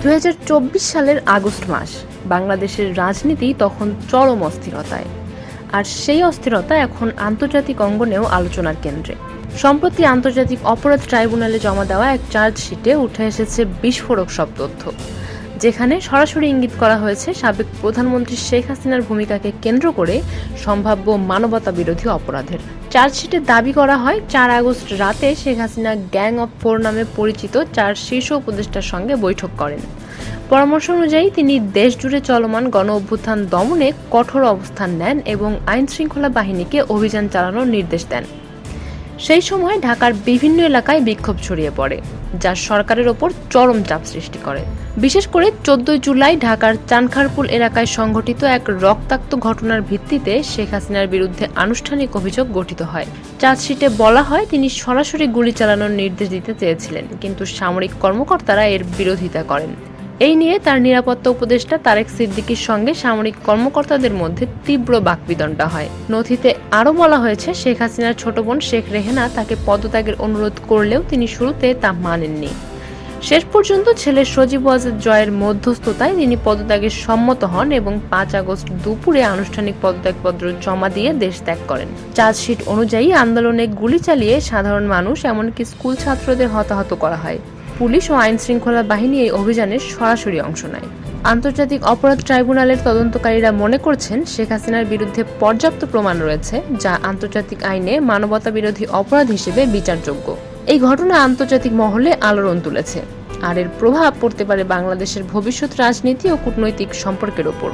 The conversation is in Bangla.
2024 সালের আগস্ট মাস। বাংলাদেশের রাজনীতি তখন চরম অস্থিরতায়, আর সেই অস্থিরতা এখন আন্তর্জাতিক অঙ্গনেও আলোচনার কেন্দ্রে। সম্প্রতি আন্তর্জাতিক অপরাধ ট্রাইব্যুনালে জমা দেওয়া এক চার্জশিটে উঠে এসেছে বিস্ফোরক সব তথ্য, যেখানে সরাসরি ইঙ্গিত করা হয়েছে সাবেক প্রধানমন্ত্রী শেখ হাসিনার ভূমিকাকে কেন্দ্র করে সম্ভাব্য মানবতা বিরোধী অপরাধের। চার্জশিটে দাবি করা হয় 4 আগস্ট রাতে শেখ হাসিনা গ্যাং অফ 4 নামে পরিচিত 4 শীর্ষ উপদেষ্টার সঙ্গে বৈঠক করেন। পরামর্শ অনুযায়ী তিনি দেশজুড়ে চলমান গণ অভ্যুত্থান দমনে কঠোর অবস্থান নেন এবং আইন শৃঙ্খলা বাহিনীকে অভিযান চালানোর নির্দেশ দেন। সেই সময় ঢাকার বিভিন্ন এলাকায় বিক্ষোভ ছড়িয়ে পড়ে, যা সরকারের ওপর চরম চাপ সৃষ্টি করে। বিশেষ করে 14 জুলাই ঢাকার চানখারপুল এলাকায় সংঘটিত এক রক্তাক্ত ঘটনার ভিত্তিতে শেখ হাসিনার বিরুদ্ধে আনুষ্ঠানিক অভিযোগ গঠিত হয়। চার্জশিটে বলা হয় তিনি সরাসরি গুলি চালানোর নির্দেশ দিতে চেয়েছিলেন, কিন্তু সামরিক কর্মকর্তারা এর বিরোধিতা করেন। এই নিয়ে তার নিরাপত্তা উপদেষ্টা তারেক সিদ্দিকীর সঙ্গে সামরিক কর্মকর্তাদের মধ্যে তীব্র বাকবিতণ্ডা হয়। নথিতে আরও বলা হয়েছে, শেখ হাসিনার ছোট বোন শেখ রেহেনা তাকে পদত্যাগের অনুরোধ করলেও তিনি শুরুতে তা মানেননি। শেষ পর্যন্ত ছেলে সজীব ওয়াজেদ জয়ের মধ্যস্থতায় তিনি পদত্যাগে সম্মত হন এবং 5 আগস্ট দুপুরে আনুষ্ঠানিক পদত্যাগপত্র জমা দিয়ে দেশ ত্যাগ করেন। চার্জশিট অনুযায়ী আন্দোলনে গুলি চালিয়ে সাধারণ মানুষ, এমনকি স্কুল ছাত্রদের হতাহত করা হয়। পুলিশ ও আইন শৃঙ্খলা বাহিনী এই অভিযানে সরাসরি অংশ নেয়। আন্তর্জাতিক অপরাধ ট্রাইব্যুনালের তদন্তকারীরা মনে করছেন শেখ হাসিনার বিরুদ্ধে পর্যাপ্ত প্রমাণ রয়েছে, যা আন্তর্জাতিক আইনে মানবতা বিরোধী অপরাধ হিসেবে বিচারযোগ্য। এই ঘটনা আন্তর্জাতিক মহলে আলোড়ন তুলেছে, আর এর প্রভাব পড়তে পারে বাংলাদেশের ভবিষ্যৎ রাজনীতি ও কূটনৈতিক সম্পর্কের ওপর।